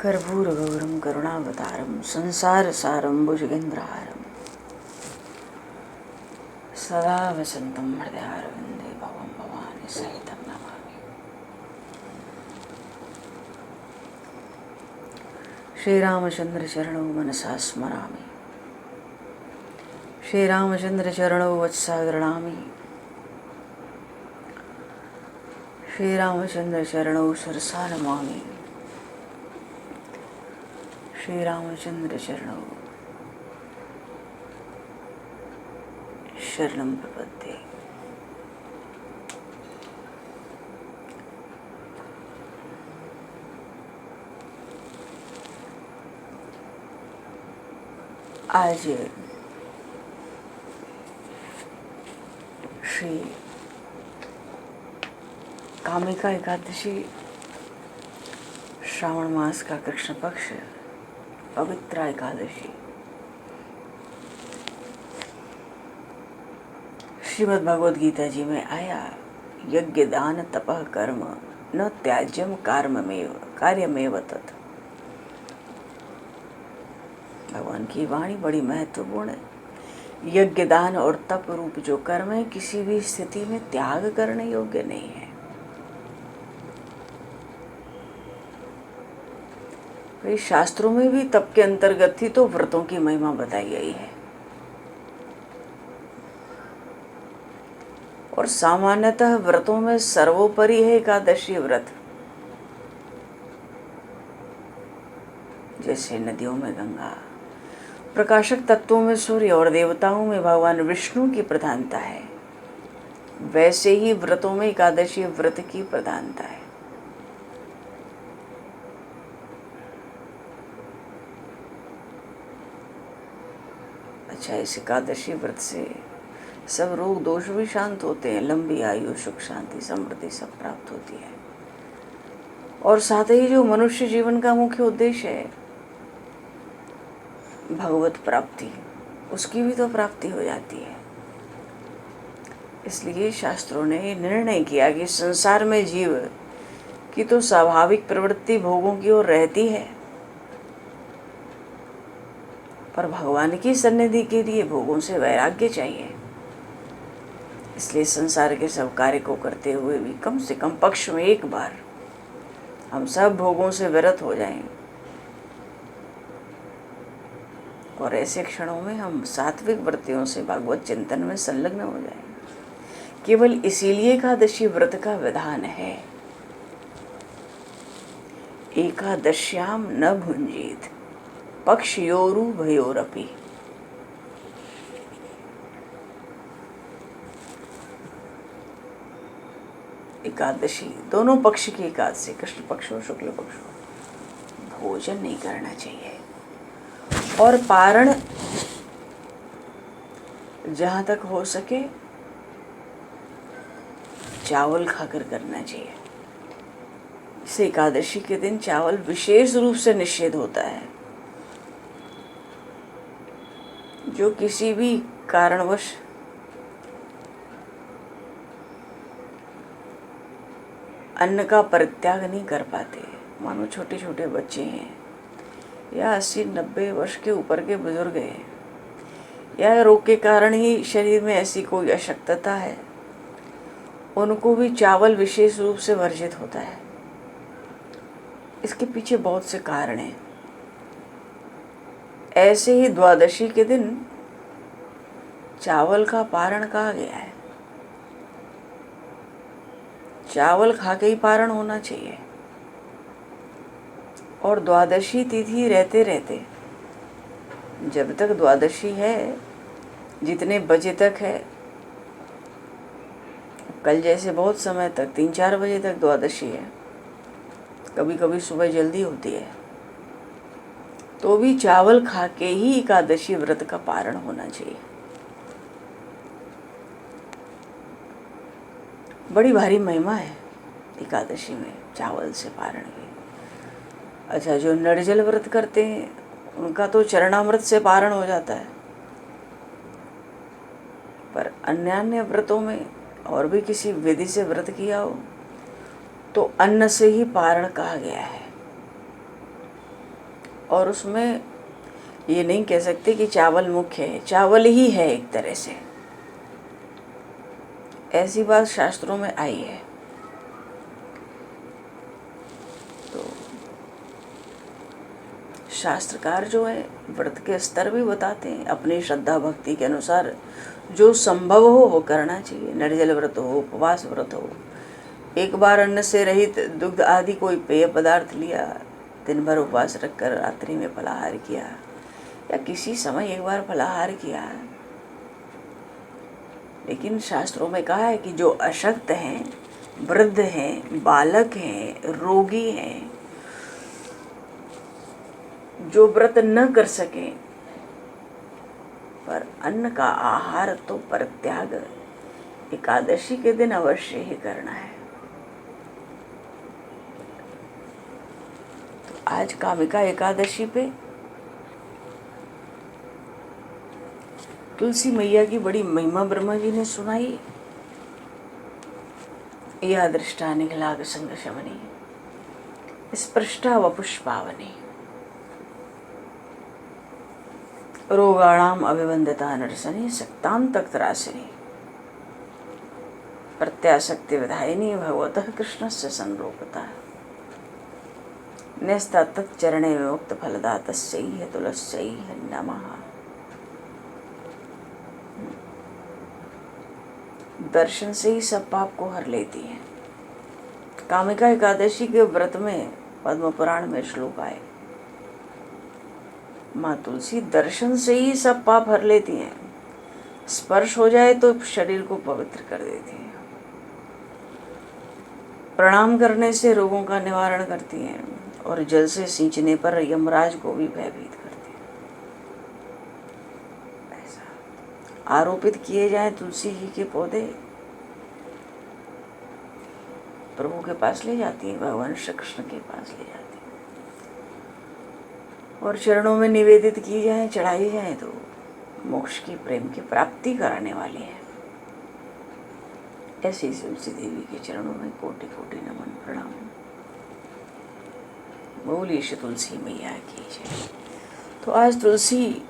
कर्पूरगौरं करुणावतारं संसारसारं भुजगेन्द्रहारं सदा वसन्तं हृदयारविन्दे भवं भवानी सहितं नमामि। श्रीरामचन्द्र चरणौ मनसा स्मरामि, श्रीरामचन्द्र चरणौ वत्सा गृह्णामि, श्रीरामचन्द्र चरणौ शिरसा नमामि, श्रीरामचन्द्र चरणौ शरणं प्रपद्ये। आज श्री कामिका एकादशी, श्रावण मास का कृष्ण पक्ष, पवित्र एकादशी। श्रीमद् भगवद गीता जी में आया, यज्ञ दान तपः कर्म न त्याज्यम कार्यमेव तत्। भगवान की वाणी बड़ी महत्वपूर्ण है। यज्ञ दान और तप रूप जो कर्म है, किसी भी स्थिति में त्याग करने योग्य नहीं है। कई शास्त्रों में भी तप के अंतर्गत ही तो व्रतों की महिमा बताई गई है। और सामान्यतः व्रतों में सर्वोपरि है एकादशी व्रत। जैसे नदियों में गंगा, प्रकाशक तत्वों में सूर्य और देवताओं में भगवान विष्णु की प्रधानता है, वैसे ही व्रतों में एकादशी व्रत की प्रधानता है। अच्छा, इस एकादशी व्रत से सब रोग दोष भी शांत होते हैं, लंबी आयु, सुख, शांति, समृद्धि सब प्राप्त होती है। और साथ ही जो मनुष्य जीवन का मुख्य उद्देश्य है, भगवत प्राप्ति, उसकी भी तो प्राप्ति हो जाती है। इसलिए शास्त्रों ने निर्णय किया कि संसार में जीव की तो स्वाभाविक प्रवृत्ति भोगों की ओर रहती है, पर भगवान की सन्निधि के लिए भोगों से वैराग्य चाहिए। इसलिए संसार के सब कार्य को करते हुए भी कम से कम पक्ष में एक बार हम सब भोगों से विरत हो जाएं, और ऐसे क्षणों में हम सात्विक व्रतियों से भागवत चिंतन में संलग्न हो जाएं। केवल इसीलिए एकादशी व्रत का विधान है, एकादश्याम न भुंजीत पक्षयोरु भयोरपि। एकादशी, दोनों पक्ष की एकादशी, कृष्ण पक्ष और शुक्ल पक्ष, भोजन नहीं करना चाहिए। और पारण जहाँ तक हो सके चावल खाकर करना चाहिए। इस एकादशी के दिन चावल विशेष रूप से निषेध होता है। जो किसी भी कारणवश अन्न का परित्याग नहीं कर पाते, मानो छोटे छोटे बच्चे हैं, या 80-90 वर्ष के ऊपर के बुजुर्ग हैं, या रोग के कारण ही शरीर में ऐसी कोई अशक्तता है, उनको भी चावल विशेष रूप से वर्जित होता है। इसके पीछे बहुत से कारण हैं। ऐसे ही द्वादशी के दिन चावल का पारण कहा गया है। चावल खा के ही पारण होना चाहिए। और द्वादशी तिथि रहते रहते, जब तक द्वादशी है, जितने बजे तक है, कल जैसे बहुत समय तक 3-4 बजे तक द्वादशी है, कभी कभी सुबह जल्दी होती है, तो भी चावल खा के ही एकादशी व्रत का पारण होना चाहिए। बड़ी भारी महिमा है एकादशी में चावल से पारण की। अच्छा, जो निर्जल व्रत करते हैं उनका तो चरणामृत से पारण हो जाता है, पर अन्य व्रतों में और भी किसी विधि से व्रत किया हो तो अन्न से ही पारण कहा गया है। और उसमें ये नहीं कह सकते कि चावल मुख्य है, चावल ही है एक तरह से, ऐसी बात शास्त्रों में आई है। तो शास्त्रकार जो है व्रत के स्तर भी बताते हैं, अपनी श्रद्धा भक्ति के अनुसार जो संभव हो वो करना चाहिए। निर्जल व्रत हो, उपवास व्रत हो, एक बार अन्न से रहित दुग्ध आदि कोई पेय पदार्थ लिया, दिन भर उपवास रखकर रात्रि में फलाहार किया, या किसी समय एक बार फलाहार किया। लेकिन शास्त्रों में कहा है कि जो अशक्त हैं, वृद्ध हैं, बालक हैं, रोगी हैं, जो व्रत न कर सकें, पर अन्न का आहार तो परित्याग एकादशी के दिन अवश्य ही करना है। तो आज कामिका एकादशी पे तुलसी मैया की बड़ी महिमा ब्रह्मा जी ने सुनाई। या दृष्टा निघलाग संग शमनी, स्पृष्टा वपुष्पावनी, रोगाणाम अभिवंदिता नरसनी, सक्तां तक्तरासिनी, प्रत्याशक्ति विधायिनी, भगवतः कृष्णस्य संरूपता, न्यस्ता तच्चरणे विमुक्त फलदा, तस्यै तुलस्यै नमः। दर्शन से ही सब पाप को हर लेती है। कामिका एकादशी के व्रत में पद्म पुराण में श्लोक आए, माँ तुलसी दर्शन से ही सब पाप हर लेती हैं। स्पर्श हो जाए तो शरीर को पवित्र कर देती हैं, प्रणाम करने से रोगों का निवारण करती हैं, और जल से सींचने पर यमराज को भी भयभीत करती हैं। ऐसा आरोपित किए जाएं तुलसी जी के पौधे, प्रभु के पास ले जाती हैं, भगवान श्री कृष्ण के पास ले जाती हैं, और चरणों में निवेदित की जाए, चढ़ाई जाए तो मोक्ष की, प्रेम की प्राप्ति कराने वाली है। ऐसी तुलसी देवी के चरणों में कोटि कोटि नमन प्रणाम। बोलिए श्री तुलसी मैया की जय। तो आज तुलसी,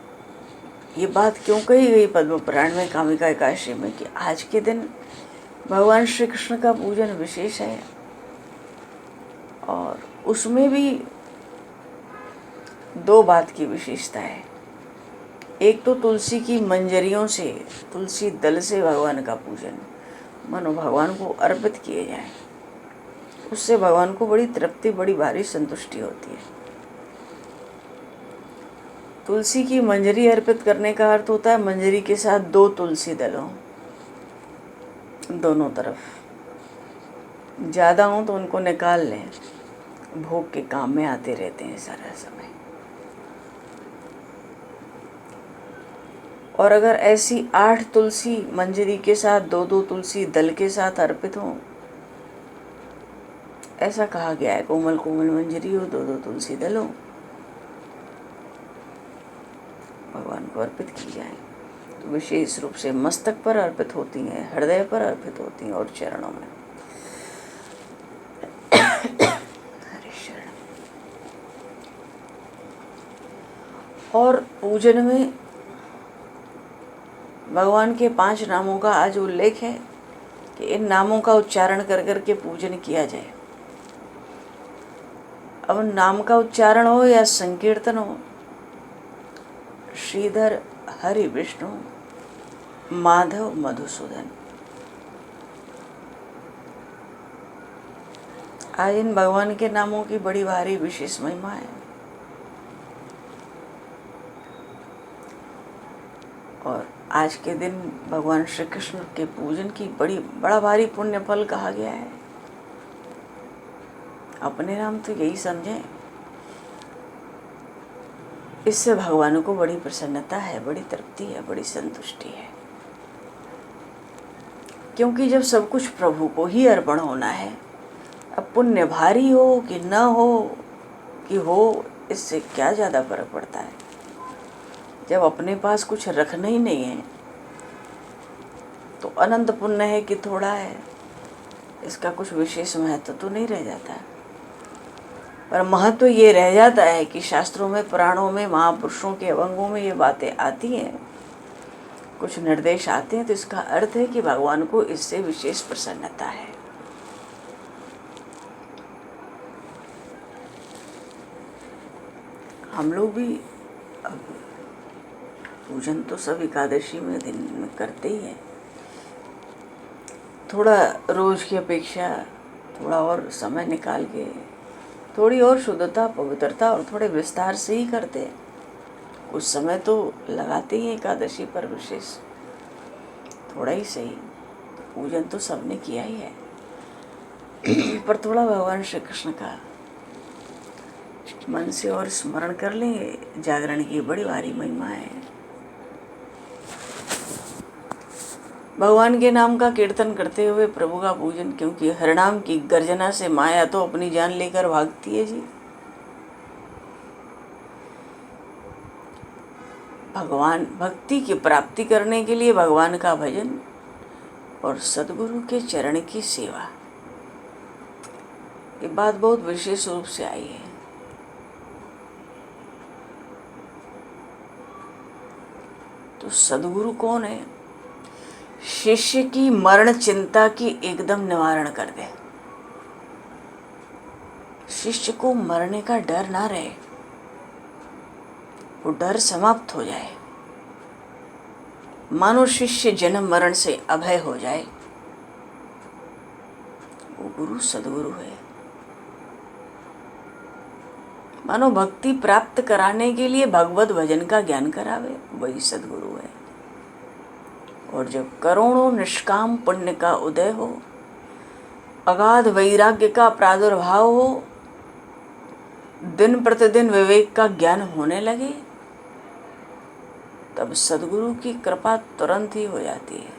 ये बात क्यों कही गई पद्म पुराण में कामिका एकादशी में कि आज के दिन भगवान श्री कृष्ण का पूजन विशेष है, और उसमें भी दो बात की विशेषता है। एक तो तुलसी की मंजरियों से, तुलसी दल से भगवान का पूजन, मानो भगवान को अर्पित किए जाए, उससे भगवान को बड़ी तृप्ति, बड़ी भारी संतुष्टि होती है। तुलसी की मंजरी अर्पित करने का अर्थ होता है मंजरी के साथ दो तुलसी दल हों, दोनों तरफ। ज़्यादा हों तो उनको निकाल लें, भोग के काम में आते रहते हैं सारा समय। और अगर ऐसी 8 तुलसी मंजरी के साथ दो दो तुलसी दल के साथ अर्पित हों, ऐसा कहा गया है, कोमल कोमल मंजरी हो, दो दो तुलसी दल हो, भगवान को अर्पित की जाए तो विशेष रूप से मस्तक पर अर्पित होती हैं, हृदय पर अर्पित होती हैं, और चरणों में। हरे शरण। और पूजन में भगवान के 5 नामों का आज उल्लेख है कि इन नामों का उच्चारण कर कर के पूजन किया जाए। अब नाम का उच्चारण हो या संकीर्तन हो, श्रीधर, हरि, विष्णु, माधव, मधुसूदन, आज इन भगवान के नामों की बड़ी भारी विशेष महिमा है। और आज के दिन भगवान श्री कृष्ण के पूजन की बड़ा भारी पुण्य फल कहा गया है। अपने नाम तो यही समझें, इससे भगवान को बड़ी प्रसन्नता है, बड़ी तृप्ति है, बड़ी संतुष्टि है। क्योंकि जब सब कुछ प्रभु को ही अर्पण होना है, अब पुण्य भारी हो कि न हो कि हो, इससे क्या ज़्यादा फर्क पड़ता है। जब अपने पास कुछ रखना ही नहीं है तो अनंत पुण्य है कि थोड़ा है, इसका कुछ विशेष महत्व तो नहीं रह जाता। पर महत्व ये रह जाता है कि शास्त्रों में, पुराणों में, महापुरुषों के अभंगों में ये बातें आती हैं, कुछ निर्देश आते हैं, तो इसका अर्थ है कि भगवान को इससे विशेष प्रसन्नता है। हम लोग भी अब पूजन तो सब एकादशी में दिन में करते ही हैं, थोड़ा रोज की अपेक्षा थोड़ा और समय निकाल के थोड़ी और शुद्धता, पवित्रता और थोड़े विस्तार से ही करते हैं। कुछ समय तो लगाते ही एकादशी पर विशेष, थोड़ा ही सही, पूजन तो सबने किया ही है पर थोड़ा भगवान श्री कृष्ण का मन से और स्मरण कर लेंगे। जागरण की बड़ी भारी महिमा है। भगवान के नाम का कीर्तन करते हुए प्रभु का पूजन, क्योंकि हरिनाम की गर्जना से माया तो अपनी जान लेकर भागती है जी। भगवान भक्ति की प्राप्ति करने के लिए भगवान का भजन और सद्गुरु के चरण की सेवा, ये बात बहुत विशेष रूप से आई है। तो सद्गुरु कौन है? शिष्य की मरण चिंता की एकदम निवारण कर दे। शिष्य को मरने का डर ना रहे, वो डर समाप्त हो जाए, मानो शिष्य जन्म मरण से अभय हो जाए, वो गुरु सद्गुरु है। मानो भक्ति प्राप्त कराने के लिए भगवत भजन का ज्ञान करावे, वही सद्गुरु है। और जब करोड़ों निष्काम पुण्य का उदय हो, अगाध वैराग्य का प्रादुर्भाव हो, दिन प्रतिदिन विवेक का ज्ञान होने लगे, तब सद्गुरु की कृपा तुरंत ही हो जाती है।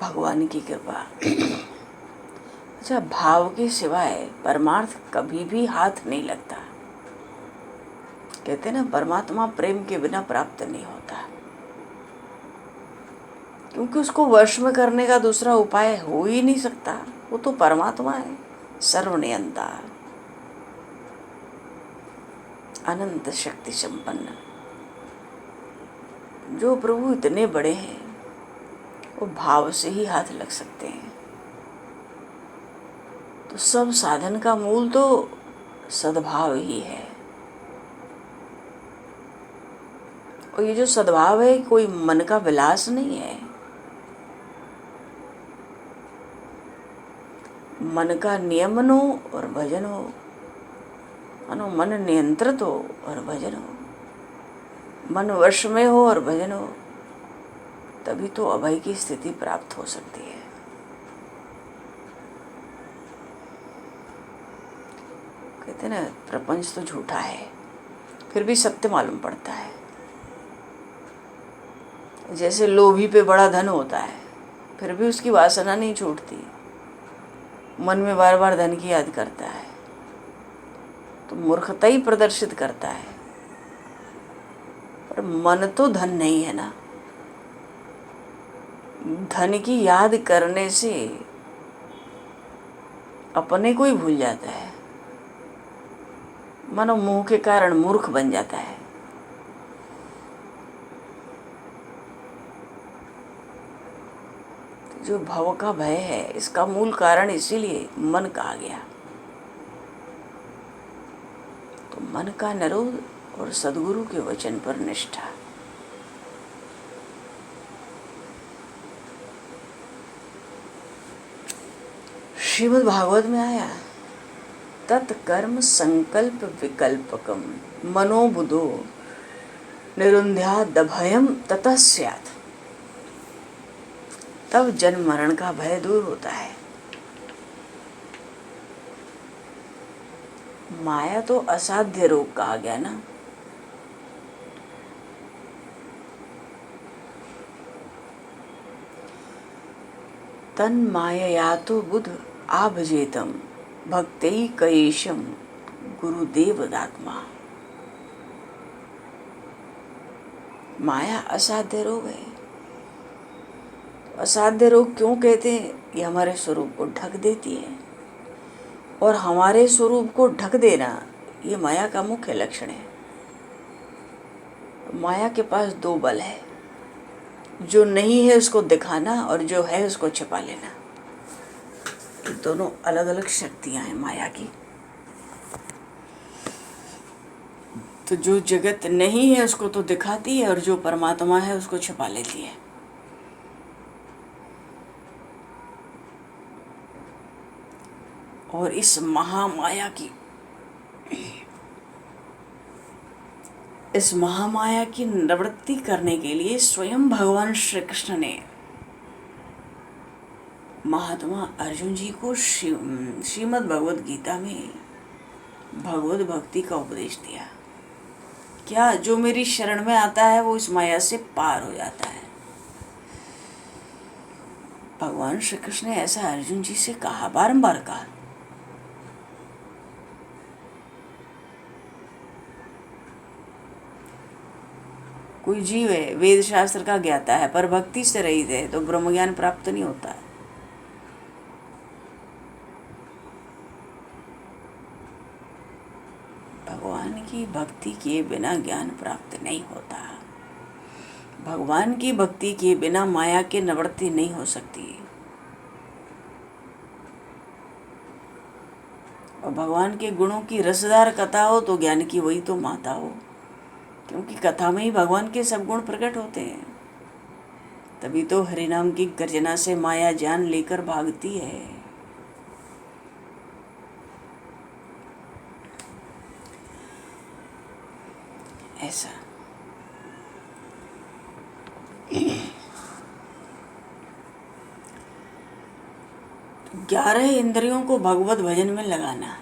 भगवान की कृपा। अच्छा, भाव के सिवाय परमार्थ कभी भी हाथ नहीं लगता। कहते ना, परमात्मा प्रेम के बिना प्राप्त नहीं होता, क्योंकि उसको वश में करने का दूसरा उपाय हो ही नहीं सकता। वो तो परमात्मा है, सर्वनियंता, अनंत शक्ति संपन्न। जो प्रभु इतने बड़े हैं, वो भाव से ही हाथ लग सकते हैं। तो सब साधन का मूल तो सद्भाव ही है। और ये जो सद्भाव है, कोई मन का विलास नहीं है, मन का नियमन हो और भजन हो, मानो मन नियंत्रित हो और भजन हो, मन वश में हो और भजन हो, तभी तो अभय की स्थिति प्राप्त हो सकती है। कहते ना, प्रपंच तो झूठा है, फिर भी सत्य मालूम पड़ता है। जैसे लोभी पे बड़ा धन होता है, फिर भी उसकी वासना नहीं छूटती, मन में बार बार धन की याद करता है, तो मूर्खता ही प्रदर्शित करता है। पर मन तो धन नहीं है ना। धन की याद करने से अपने को ही भूल जाता है, मानो मोह के कारण मूर्ख बन जाता है। जो भव का भय है, इसका मूल कारण इसीलिए मन कहा गया। तो मन का निरोध और सद्गुरु के वचन पर निष्ठा। श्रीमद् भागवत में आया, तत्कर्म संकल्प विकल्पकम मनोबुधो निरुंध्यादभयम ततः स्यात्। तब जन्म मरण का भय दूर होता है। माया तो असाध्य रोग कहा गया ना। तन मायया तो बुध आभजेतम भक्तैकैशम गुरुदेव दात्मा। माया असाध्य रोग है। असाध्य रोग क्यों कहते हैं? ये हमारे स्वरूप को ढक देती है, और हमारे स्वरूप को ढक देना ये माया का मुख्य लक्षण है। माया के पास दो बल है, जो नहीं है उसको दिखाना और जो है उसको छिपा लेना। ये दोनों अलग अलग शक्तियां हैं माया की। तो जो जगत नहीं है उसको तो दिखाती है, और जो परमात्मा है उसको छिपा लेती है। और इस महामाया की निवृत्ति करने के लिए स्वयं भगवान श्री कृष्ण ने महात्मा अर्जुन जी को श्रीमद् भगवद गीता में भगवद भक्ति का उपदेश दिया। क्या? जो मेरी शरण में आता है वो इस माया से पार हो जाता है। भगवान श्री कृष्ण ने ऐसा अर्जुन जी से कहा, बारंबार कहा। कोई जीव है, वेद शास्त्र का ज्ञाता है, पर भक्ति से रहित है, तो ब्रह्म ज्ञान प्राप्त नहीं होता है। भगवान की भक्ति किए बिना ज्ञान प्राप्त नहीं होता। भगवान की भक्ति किए बिना माया की निवृत्ति नहीं हो सकती। और भगवान के गुणों की रसदार कथा हो तो ज्ञान की वही तो माता हो, क्योंकि कथा में ही भगवान के सब गुण प्रकट होते हैं। तभी तो हरिनाम की गर्जना से माया जान लेकर भागती है। ऐसा 11 इंद्रियों को भगवत भजन में लगाना।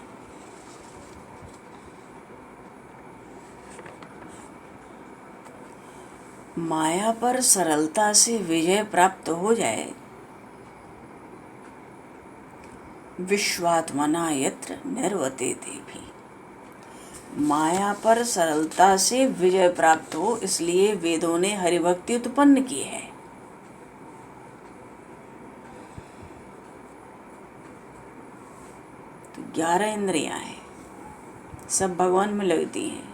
माया पर सरलता से विजय प्राप्त हो जाए। विश्वात्मना यत्र निर्वर्तेते भी। माया पर सरलता से विजय प्राप्त हो, इसलिए वेदों ने हरिभक्ति उत्पन्न की है। तो 11 इंद्रियां हैं, सब भगवान में लगती हैं।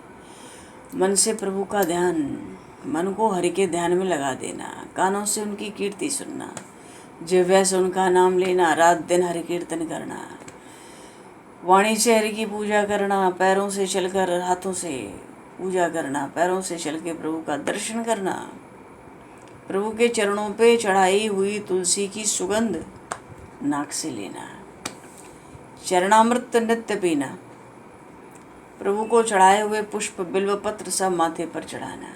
मन से प्रभु का ध्यान, मन को हरि के ध्यान में लगा देना, कानों से उनकी कीर्ति सुनना, जिह्वा से उनका नाम लेना, रात दिन हरि कीर्तन करना, वाणी से हरि की पूजा करना, पैरों से चलकर, हाथों से पूजा करना, पैरों से चल के प्रभु का दर्शन करना, प्रभु के चरणों पे चढ़ाई हुई तुलसी की सुगंध नाक से लेना, चरणामृत नित्य पीना, प्रभु को चढ़ाए हुए पुष्प बिल्व पत्र सब माथे पर चढ़ाना।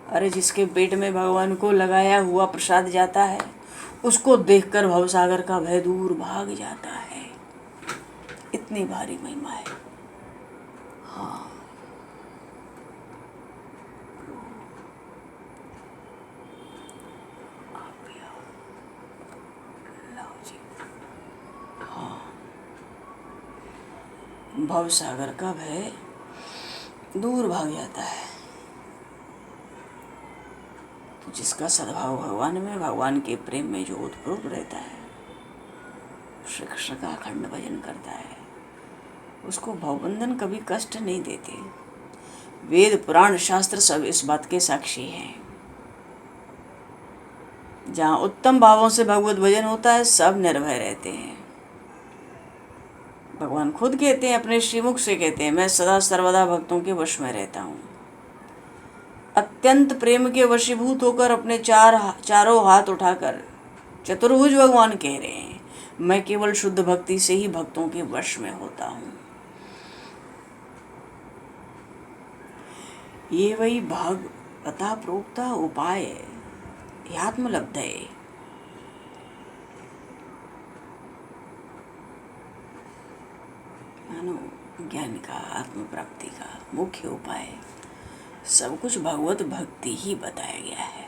अरे जिसके पेट में भगवान को लगाया हुआ प्रसाद जाता है, उसको देखकर भवसागर का भय दूर भाग जाता है। इतनी भारी महिमा है। हाँ, आप भी आओ, लाओ जी। हाँ, भवसागर का भय दूर भाग जाता है। तो जिसका सद्भाव भगवान में, भगवान के प्रेम में जो ओतप्रोत रहता है, श्री कृष्ण का अखंड भजन करता है, उसको भवबंधन कभी कष्ट नहीं देते। वेद पुराण शास्त्र सब इस बात के साक्षी हैं। जहाँ उत्तम भावों से भगवत भजन होता है, सब निर्भय रहते हैं। भगवान खुद कहते हैं, अपने श्रीमुख से कहते हैं, मैं सदा सर्वदा भक्तों के वश में रहता हूँ। अत्यंत प्रेम के वशीभूत होकर अपने चारों हाथ उठाकर चतुर्भुज भगवान कह रहे हैं, मैं केवल शुद्ध भक्ति से ही भक्तों के वश में होता हूँ। ये वही भागवता प्रोक्ता उपाय है, आत्मलब्ध है। मानो ज्ञान का, आत्म प्राप्ति का मुख्य उपाय सब कुछ भगवत भक्ति ही बताया गया है।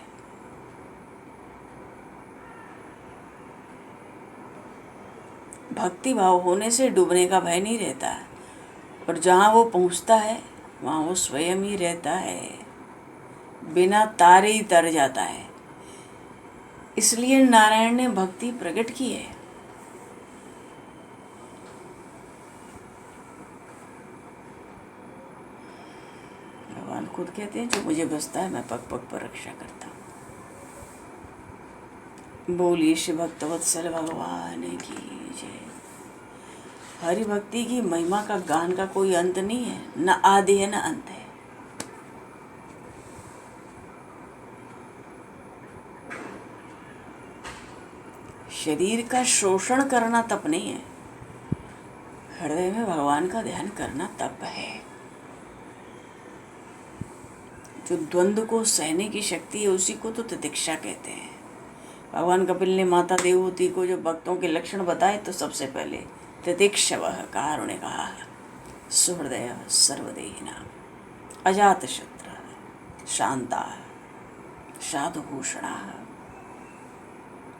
भक्ति भाव होने से डूबने का भय नहीं रहता। और जहाँ वो पहुँचता है वहाँ वो स्वयं ही रहता है, बिना तारे ही तर जाता है। इसलिए नारायण ने भक्ति प्रकट की है। भगवान खुद कहते हैं, जो मुझे बसता है मैं पग पग पर रक्षा करता हूँ। बोलिए श्री भक्तवत्सल भगवान की जय। हरि भक्ति की महिमा का गान का कोई अंत नहीं है, न आदि है न अंत है। शरीर का शोषण करना तप नहीं है, हृदय में भगवान का ध्यान करना तप है। जो द्वंद्व को सहने की शक्ति है उसी को तो तितिक्षा कहते हैं। भगवान कपिल ने माता देवहूति को जो भक्तों के लक्षण बताए तो सबसे पहले तितिक्षवः कहा, उन्होंने कहा सुहृदय सर्वदेहिना अजात शत्रु शांता साधुभूषणा।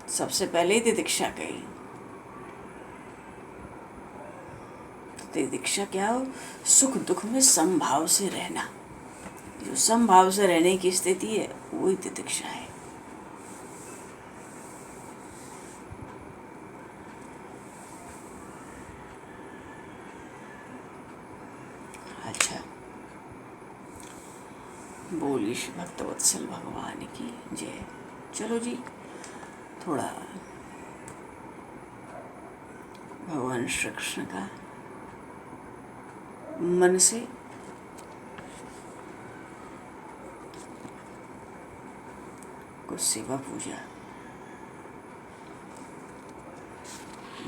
सबसे पहले तितिक्षा कही। तो तितिक्षा क्या हो? सुख दुख में समभाव से रहना। जो समभाव से रहने की स्थिति है वही तितिक्षा है। अच्छा, बोली श्री भक्तवत्सल भगवान की जय। चलो जी, थोड़ा भगवान श्री कृष्ण का मन से कुछ सेवा पूजा।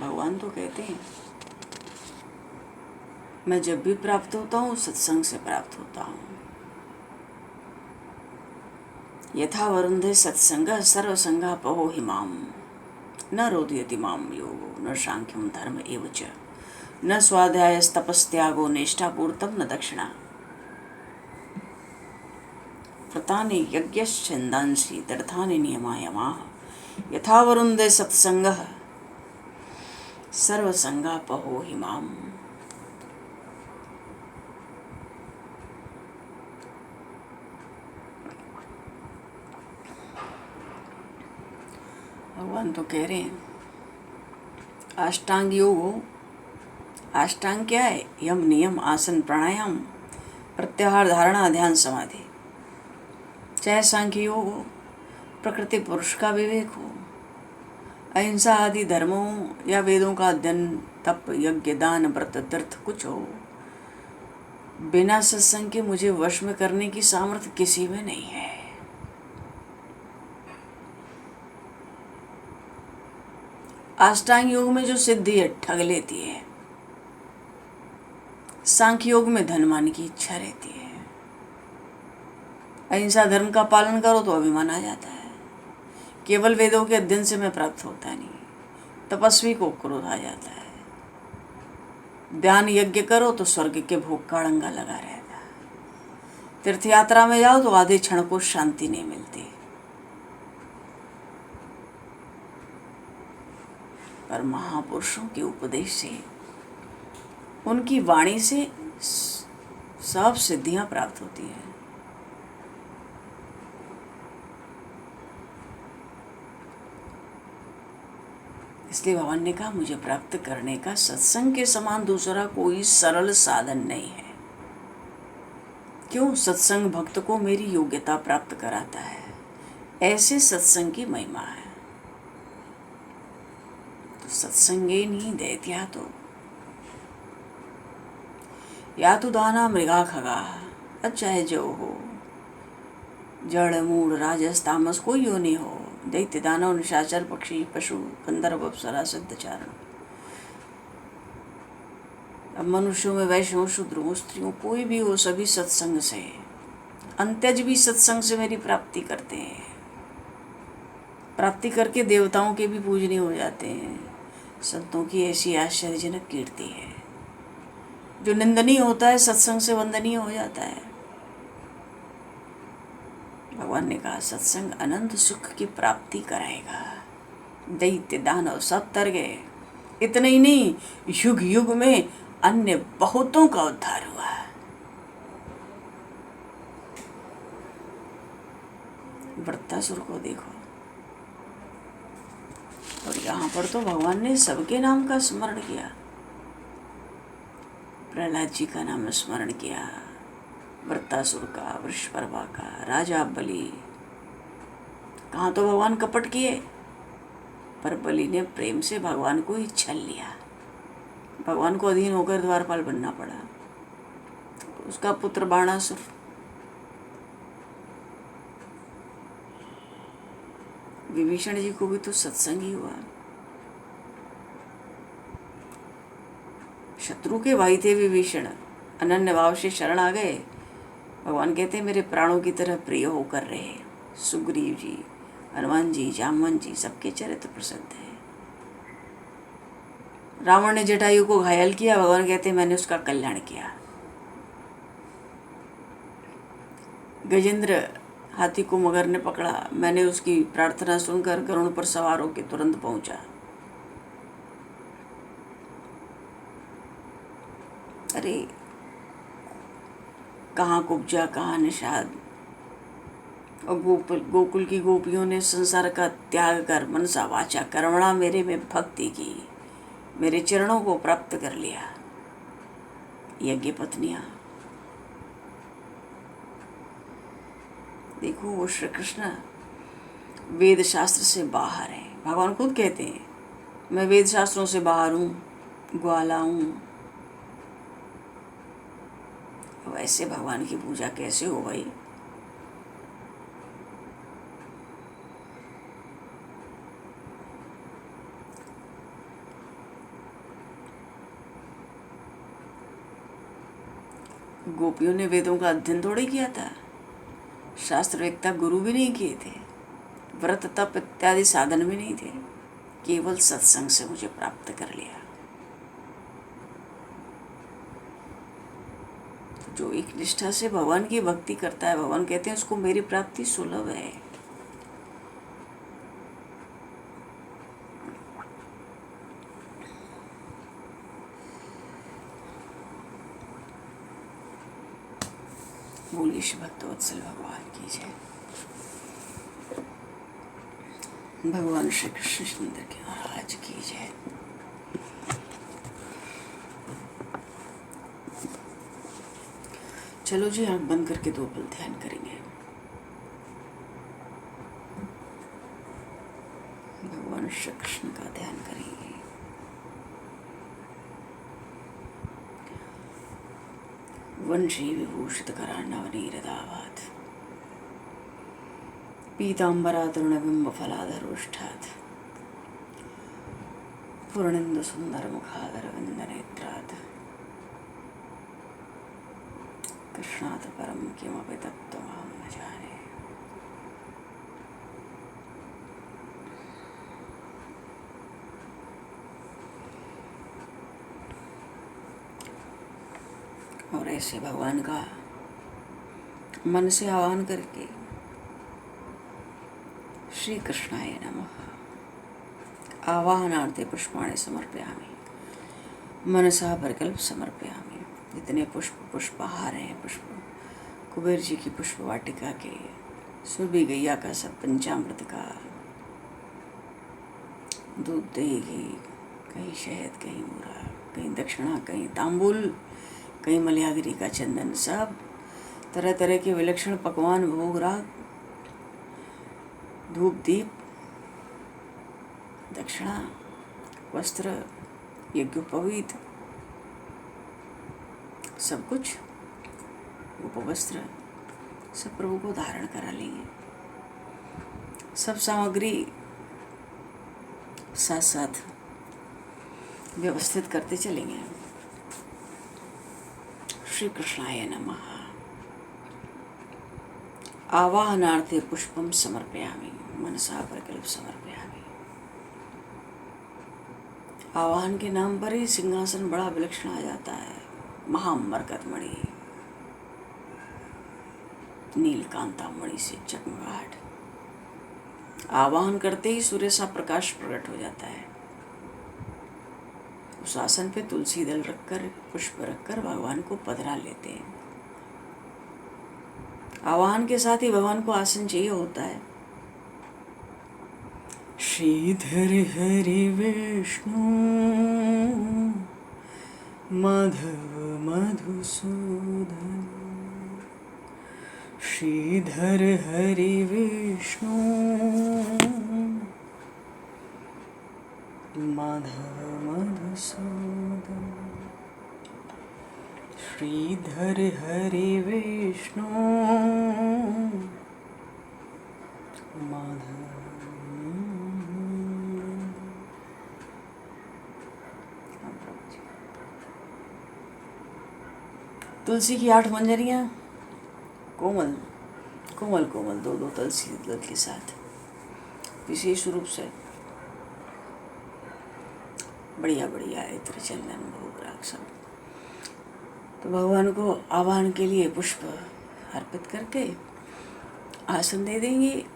भगवान तो कहते हैं मैं जब भी प्राप्त होता हूँ सत्संग से प्राप्त होता हूँ। यथा वरुंधे सत्संग सर्वसंगा पवो हिमाम न रोदयति माम योगो न सांख्यम धर्म एव च न स्वाध्यायस्तपस्त्यागो निष्ठापूर्तम न दक्षिणा। व्रतानि यज्ञश्छन्दांसि तीर्थानि नियमायमाः यथा वरुंधे सत्संगः सर्वसंगा पहो हिमाम। भगवान तो कह रहे हैं अष्टांग योग हो। अष्टांग क्या है? यम नियम आसन प्राणायाम प्रत्याहार धारणा ध्यान समाधि। चाहे सांख्य योग हो, प्रकृति पुरुष का विवेक हो, अहिंसा आदि धर्मों या वेदों का अध्ययन, तप यज्ञ दान व्रत तीर्थ कुछ हो, बिना सत्संग के मुझे वश में करने की सामर्थ्य किसी में नहीं है। अष्टांग योग में जो सिद्धि है ठग लेती है। सांख्य योग में धनमान की इच्छा रहती है। अहिंसा धर्म का पालन करो तो अभिमान आ जाता है। केवल वेदों के अध्ययन से मैं प्राप्त होता नहीं। तपस्वी को क्रोध आ जाता है। ध्यान यज्ञ करो तो स्वर्ग के भोग का अड़ंगा लगा रहता है। तीर्थ यात्रा में जाओ तो आधे क्षण को शांति नहीं मिलती। पर महापुरुषों के उपदेश से, उनकी वाणी से सब सिद्धियां प्राप्त होती हैं। इसलिए भगवान ने कहा मुझे प्राप्त करने का सत्संग के समान दूसरा कोई सरल साधन नहीं है। क्यों? सत्संग भक्त को मेरी योग्यता प्राप्त कराता है। ऐसे सत्संग की महिमा है। तो सत्संगे नहीं दैत्या तो या तो दाना मृगा खगा, चाहे जो हो, जड़ मूड राजस तामस कोई योनि हो, दैत्य दानव निशाचर पक्षी पशु गंधर्व अप्सरा सिद्धचारण। अब मनुष्यों में वैश्यों शूद्रों स्त्रियों कोई भी हो, सभी सत्संग से, अंत्यज भी सत्संग से मेरी प्राप्ति करते हैं। प्राप्ति करके देवताओं के भी पूजनीय हो जाते हैं। संतों की ऐसी आश्चर्यजनक कीर्ति है। जो निंदनीय होता है सत्संग से वंदनीय हो जाता है। भगवान ने कहा सत्संग अनंत सुख की प्राप्ति कराएगा। दैत्य दानव सब तर गए। इतने ही नहीं, युग युग में अन्य बहुतों का उद्धार हुआ। वृत्तासुर को देखो, और यहाँ पर तो भगवान ने सबके नाम का स्मरण किया। प्रहलाद जी का नाम स्मरण किया, वृत्तासुर का, वृषपर्वा का, राजा बलि। कहाँ तो भगवान कपट किए, पर बलि ने प्रेम से भगवान को ही छल लिया। भगवान को अधीन होकर द्वारपाल बनना पड़ा। उसका पुत्र बाणासुर, विभीषण जी को भी तो सत्संग ही हुआ। शत्रु के भाई थे विभीषण, अनन्य भाव से शरण आ गए। भगवान कहते मेरे प्राणों की तरह प्रिय होकर रहे। सुग्रीव जी, हनुमान जी, जामवन जी, सबके चरित्र प्रसिद्ध है। रावण ने जटायु को घायल किया, भगवान कहते मैंने उसका कल्याण किया। गजेंद्र हाथी को मगर ने पकड़ा, मैंने उसकी प्रार्थना सुनकर गरुड़ पर सवार होकर तुरंत पहुंचा। अरे कहाँ कुब्जा, कहाँ निषाद, और गोकुल की गोपियों ने संसार का त्याग कर मनसा वाचा कर्मणा मेरे में भक्ति की, मेरे चरणों को प्राप्त कर लिया। यज्ञ पत्नियां देखो, वो श्री कृष्ण वेद शास्त्र से बाहर है। भगवान खुद कहते हैं मैं वेद शास्त्रों से बाहर हूँ, ग्वाला हूँ। वैसे भगवान की पूजा कैसे हो भाई? गोपियों ने वेदों का अध्ययन थोड़े किया था, शास्त्र वेत्ता गुरु भी नहीं किए थे, व्रत तप इत्यादि साधन भी नहीं थे, केवल सत्संग से मुझे प्राप्त कर लिया। जो एक निष्ठा से भगवान की भक्ति करता है, भगवान कहते हैं उसको मेरी प्राप्ति सुलभ है। बोलिए श्री भक्तवत्सल भगवान की जय। भगवान श्री कृष्ण चंद्र के महाराज की जय। चलो जी, आंख बंद करके 2 पल ध्यान करेंगे। भगवान श्री कृष्ण का ध्यान करेंगे। वंशी विभूषित करार्णवनीरदावात् पीताम्बरातरुणबिम्ब फलाधरोष्ठात् पूर्णेन्दु सुंदर मुखादरविन्दनेत्रात् कृष्णात् परं किमपि तत्त्वमहं न जाने। और ऐसे भगवान का मन से आह्वान करके श्री कृष्णाय नमः आवाहनार्थे पुष्पाणि समर्पयामि मनसा परिकल्प समर्पयामि। जितने पुष्पहार हैं, पुष्प कुबेर जी की पुष्प वाटिका के, सुरभि गैया का सब पंचामृत का, दूध दही घी, कहीं शहद, कहीं मूरा, कहीं दक्षिणा, कहीं तांबुल, कहीं मलयागिरी का चंदन, सब तरह तरह के विलक्षण पकवान, भोग राग, धूप दीप, दक्षिणा, वस्त्र, यज्ञोपवीत, सब कुछ, उपवस्त्र, सब प्रभु को धारण करा लेंगे। सब सामग्री साथ साथ व्यवस्थित करते चलेंगे। श्री कृष्णाय नमः आवाहनार्थे पुष्पम समर्पयामि मनसा परिकल्प समर्पयामि। आवाहन के नाम पर ही सिंहासन बड़ा विलक्षण आ जाता है। महामरकतमणि, नीलकांता मणि से चकमगाहट, आवाहन करते ही सूर्य सा प्रकाश प्रकट हो जाता है। उस आसन पे तुलसी दल रखकर, पुष्प रखकर भगवान को पधरा लेते हैं। आवाहन के साथ ही भगवान को आसन चाहिए होता है। श्रीधर हरि विष्णु माधव मधुसूदन, श्रीधर हरि विष्णु माधव मधुसूदन, श्रीधर हरि विष्णु माधव। तुलसी की 8 मंजरियाँ, कोमल कोमल कोमल 2-2 तुलसी दल के साथ विशेष रूप से बढ़िया बढ़िया इत्र चंदन भोग राग सब। तो भगवान को आवाहन के लिए पुष्प अर्पित करके आसन दे देंगे।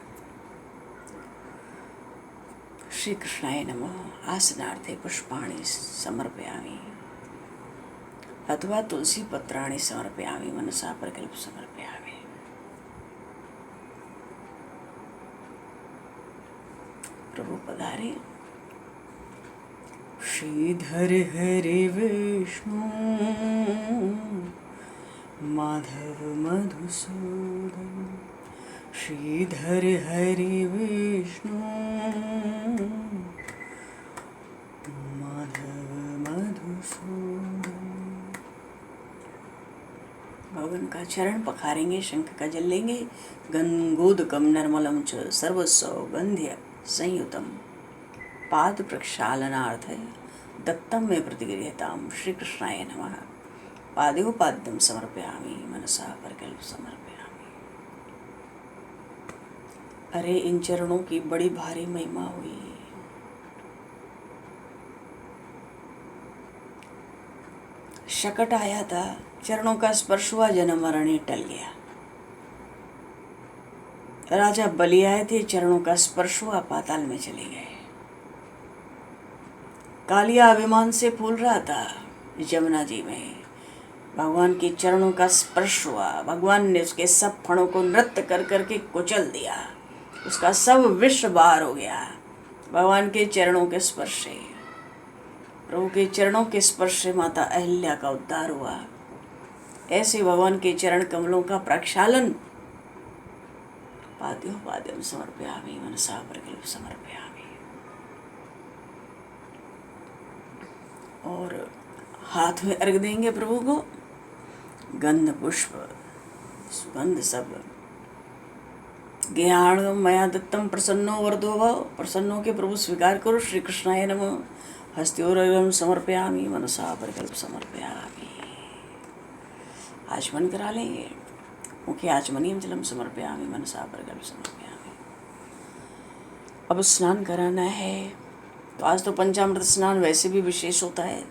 श्री कृष्णाय नमः आसनार्थे पुष्पाणि समर्पयामि अथवा तुलसी पत्राणि समर्पयामि मनसा प्रकल्प समर्पयामि। प्रभु पधारे। श्रीधर हरि विष्णु माधव मधुसूदन, श्रीधर हरि विष्णु माधव मधुसूदन। भगवान का चरण पखारेंगे, शंख का जल लेंगे। गंगोदकम नर्मलम च सर्वसौगंध्य संयुतम पाद प्रक्षालनार्थ दत्तम में प्रतिगृह्यताम। श्री कृष्णाय नमः पाद्योपाद्यम समर्पयामि मनसा प्रकल्प समर्पयामि। अरे इन चरणों की बड़ी भारी महिमा हुई। शकट आया था, चरणों का स्पर्श हुआ, जन्म मरण ही टल गया। राजा बलि आए थे, चरणों का स्पर्श हुआ, पाताल में चले गए। कालिया अभिमान से फूल रहा था यमुना जी में, भगवान के चरणों का स्पर्श हुआ, भगवान ने उसके सब फणों को नृत्य कर करके कुचल दिया, उसका सब विष बाहर हो गया भगवान के चरणों के स्पर्श से। प्रभु के चरणों के स्पर्श से माता अहिल्या का उद्धार हुआ। ऐसे भगवान के चरण कमलों का प्रक्षालन पाद्योपाद्यम समर्पयामि मनसा प्रकल्प समर्पयामि। और हाथ में अर्घ देंगे प्रभु को, गंध पुष्प सुगंध सब। ज्ञान मया दत्तम प्रसन्नो वरदो भव, प्रसन्न हो के प्रभु स्वीकार करो। श्री कृष्णाय नमः हस्त्योरर्घ्यं समर्पयामि मनसा प्रकल्प समर्पयामि। आचमन करा लेंगे, मुखे आचमनीयं जलम समर्पयामि मनसा प्रकल्प समर्पयामि। अब स्नान कराना है, तो आज तो पंचामृत स्नान वैसे भी विशेष होता है।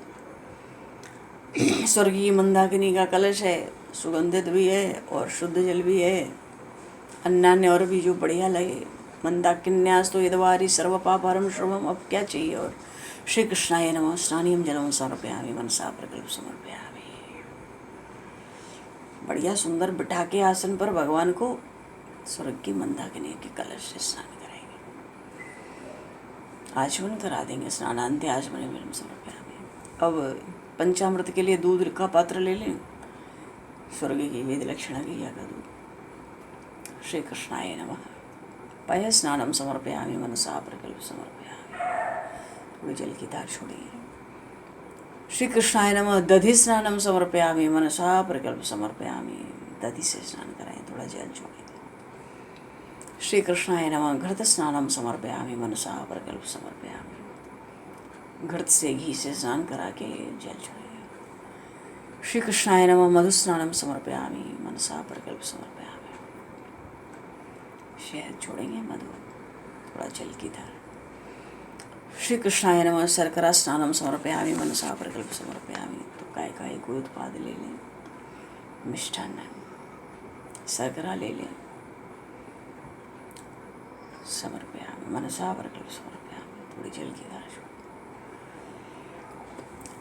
स्वर्गीय मंदाकिनी का कलश है, सुगंधित भी है और शुद्ध जल भी है। अन्यान्य और भी जो बढ़िया लगे। मंदाकिन्यास तो यदवारी सर्वपापहरं श्रवम, अब क्या चाहिए। और श्री कृष्णाय नमः स्नानियं जलम समर्पयामि मनसा प्रकल्प समर्पयामि। बढ़िया सुंदर बिठा के आसन पर भगवान को स्वर्ग की मंदाकिनी के कलश से स्नान कराएंगे, आचमन करा देंगे। स्नानांते आचमने जलम समर्पयामि। अब पंचामृत के लिए दूध का पात्र ले लें, स्वर्ग की वेद लक्षणा की या का दूध। श्री कृष्णाय नमः पय स्नानम समर्पयामि मनसा प्रकल्प समर्पयामि। थोड़ी जल की धार छोड़िए। श्री कृष्णाय नमः दधि स्नानम समर्पयामि मनसा प्रकल्प समर्पयामि। दधि से स्नान कराएं, थोड़ा जल छोड़िए। श्री कृष्णाय नमः घृत स्नानम समर्पयामि मनसा प्रकल्प समर्पयामि। घृत से घी से स्नान करा के जल छोड़िए। श्री कृष्णाय नमः मधु स्नानम समर्पयामि मनसा प्रकल्प समर्पयामि। शहद छोड़ेंगे, मधु, थोड़ा जल की धार। श्री कृष्णाय नमः शर्करा स्नानम समर्पयामि मनसा प्रकल्प समर्पयामि। तो काय काय कोई उत्पाद ले लें, मिष्ठान्न शर्करा ले लें, समर्पयामि मनसा प्रकल्प समर्पयामि। थोड़ी जल की धार छोड़।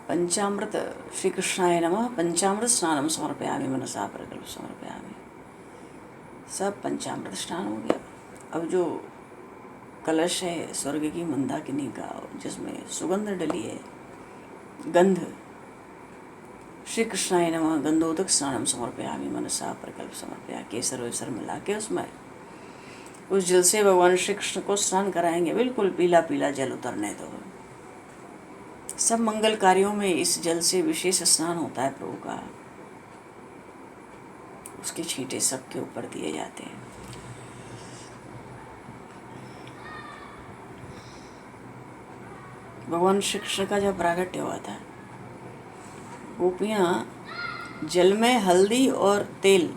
पंचामृत श्री कृष्णाय नमः पंचामृत स्नानम समर्पयामि मनसा प्रकल्प समर्पयामि। सब पंचामृत स्नान हो गया। अब जो कलश है स्वर्ग की मंदाकिनी का, जिसमें सुगंध डली है, गंध, श्री कृष्णाय नमः गंधोदक स्नानम समर्पयामि मनसा प्रकल्प समर्पया, केसर वेसर मिला के उसमें उस जल से भगवान श्री कृष्ण को स्नान कराएंगे। बिल्कुल पीला पीला जल उतरने दो। सब मंगल कार्यों में इस जल से विशेष स्नान होता है प्रभु का। उसके छींटे सबके ऊपर दिए जाते हैं। भगवान श्री कृष्ण का जब प्रागट्य हुआ था, गोपियाँ जल में हल्दी और तेल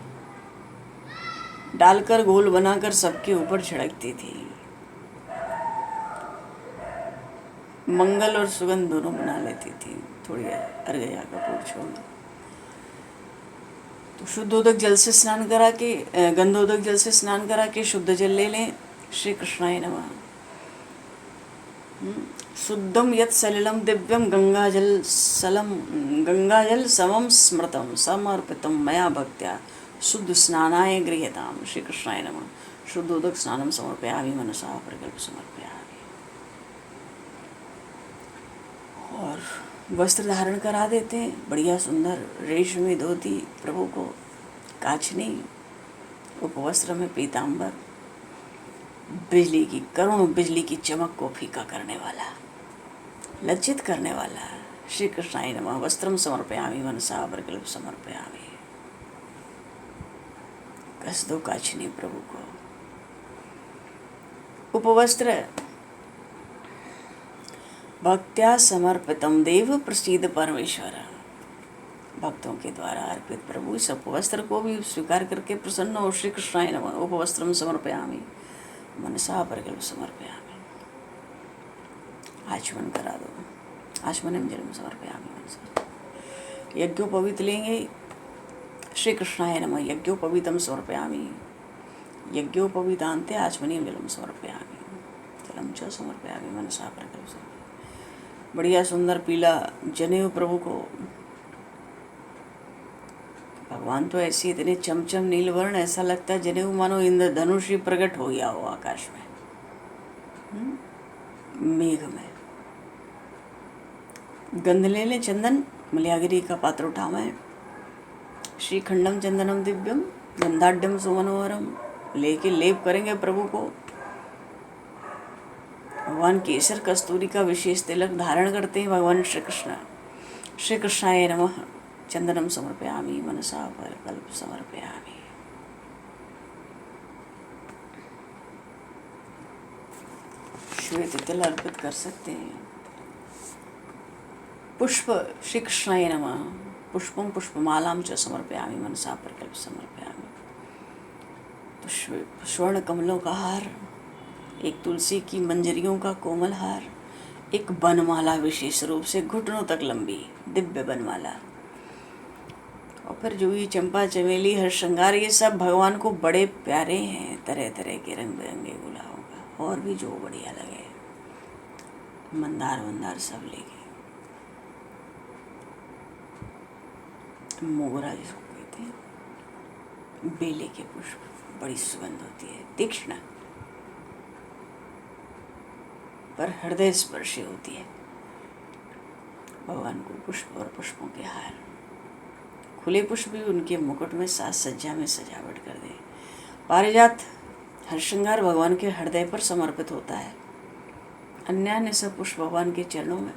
डालकर घोल बनाकर सबके ऊपर छिड़कती थी। मंगल और सुगंध दोनों बना लेती थी। थोड़ी अर्घ्य कपूर छोड़ दो तो शुद्धोदक जल से स्नान करा के, गंधोदक जल से स्नान करा के शुद्ध जल ले लें। श्री कृष्णाय नमः। शुद्धम यत् सलिलम दिव्यम गंगाजल समम स्मृतम समर्पितम मया भक्त्या शुद्ध स्नानाय गृह्यताम। श्री कृष्णाय नमः। शुद्धोदक स्नानम समर्पयामि मनसा प्रकल्प समर्पयामि। और वस्त्र धारण करा देते हैं, बढ़िया सुंदर रेशमी धोती प्रभु को, काचनी, उपवस्त्र में पीताम्बर, बिजली की करुण बिजली की चमक को फीका करने वाला, लज्जित करने वाला। श्री कृष्णाय नमः। वस्त्रम समर्पयामि मनसा प्रकल्प समर्पयामि। कस दो काचनी प्रभु को। उपवस्त्र भक्त्या समर्पितम देव प्रसीद परमेश्वर। भक्तों के द्वारा अर्पित प्रभु इस उपवस्त्र को भी स्वीकार करके प्रसन्न हो। श्री कृष्णाय नमः। उपवस्त्रम समर्पयामि मनसा प्रकल्प समर्पयामि। आचमन करा दो। आचमनम जलम समर्पयामि मनसा। यज्ञोपवीत लेंगे। श्री कृष्णाय नमः। यज्ञोपवीतम समर्पयामि। यज्ञोपवीतान्ते आचमनीय जलम समर्पयामि। जलम च समर्पयामि मनसा प्रकल्प समर्पयामि। बढ़िया सुंदर पीला जनेऊ प्रभु को। भगवान तो ऐसे इतने चमचम नीलवर्ण, ऐसा लगता है जनेऊ मानो इंद्रधनुष ही प्रकट हो गया हो आकाश में, मेघ में। गंध ले ले चंदन, मलयागिरी का पात्र उठावें। श्रीखंडम चंदनम दिव्यम गंधाढ़ सुमनोहरम। लेके लेप करेंगे प्रभु को। भगवान केसर कस्तूरी का विशेष तिलक धारण करते हैं भगवान श्री कृष्ण। श्री कृष्णाय नमः। चंदनम समर्पयामि मनसा प्रकल्प समर्पयामि। श्वेत तिल अर्पित कर सकते हैं। पुष्प श्री कृष्णाय नमः। पुष्पम पुष्पमालाम च समर्पयामि मनसा प्रकल्प समर्पयामि। तो स्वर्ण कमलों का हार, एक तुलसी की मंजरियों का कोमल हार, एक बनमाला विशेष रूप से घुटनों तक लंबी दिव्य बनमाला, और फिर जूही, चंपा, चमेली, हर श्रृंगार, ये सब भगवान को बड़े प्यारे हैं। तरह तरह के रंग बिरंगे गुलाबों का, और भी जो बढ़िया लगे, मंदार वंदार सब लेके। मोगरा जिसको कहते हैं, बेले के पुष्प, बड़ी सुगंध होती है, तीक्ष्ण पर हृदय स्पर्शी होती है। भगवान को पुष्प और पुष्पों के हार, खुले पुष्प भी उनके मुकुट में साज सज्जा में सजावट कर दे। पारिजात हर श्रृंगार भगवान के हृदय पर समर्पित होता है। अन्य सब पुष्प भगवान के चरणों में।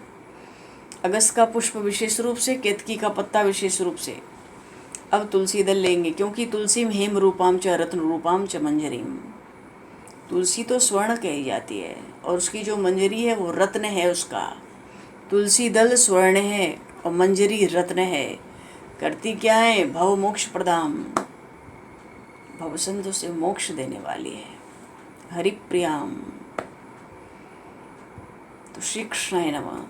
अगस्त का पुष्प विशेष रूप से, केतकी का पत्ता विशेष रूप से। अब तुलसी दल लेंगे, क्योंकि तुलसी हेम रूपाम च रत्न रूपाम च मंजरीम। तुलसी तो स्वर्ण कही जाती है, और उसकी जो मंजरी है वो रत्न है उसका। तुलसी दल स्वर्ण है और मंजरी रत्न है। करती क्या है? भव मोक्ष प्रदाम, भवसंतों से मोक्ष देने वाली है। हरिप्रियाम। तो श्री कृष्णाय नमः।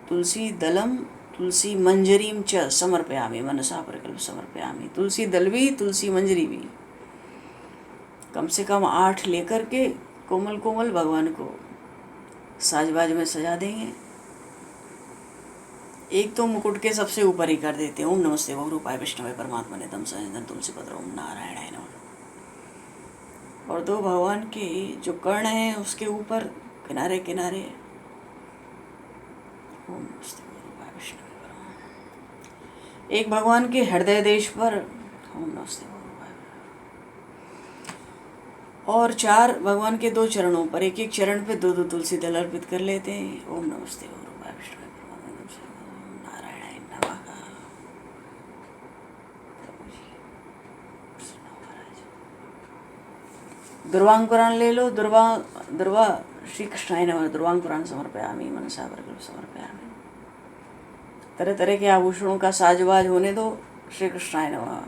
तुलसी दलम तुलसी मंजरीम च समर्पयामि मनसा प्रकल्प समर्पयामि। तुलसी दल भी, तुलसी मंजरी भी, कम से कम 8 लेकर के कोमल कोमल भगवान को साजबाज में सजा देंगे। एक तो मुकुट के सबसे ऊपर ही कर देते हैं, ओम नमस्ते बहुरूपाय विष्णवे परमात्मने तम सजन तुलसी पत्र ओम नारायणाय नमः। और दो भगवान के जो कर्ण हैं उसके ऊपर किनारे किनारे ओम नमस्ते बहुरूपाय विष्णवे परमात्मने। एक भगवान के हृदय देश पर ओम नमस्ते बहुरूपाय, और चार भगवान के दो चरणों पर, एक एक चरण पे दो दो तुलसी दल अर्पित कर लेते हैं। ओम नमस्ते बहुरूपाय विष्णवे परमात्मने तम सजन ओम नारायणाय नमः। दुर्वांकुरान ले लो, दुर्वा श्री कृष्णाय नमः दुर्वांकुरान समर्पयामि मनसा वर्गल समर्पयामि। तरह तरह के आभूषणों का साजवाज होने दो, श्री कृष्णाय नमः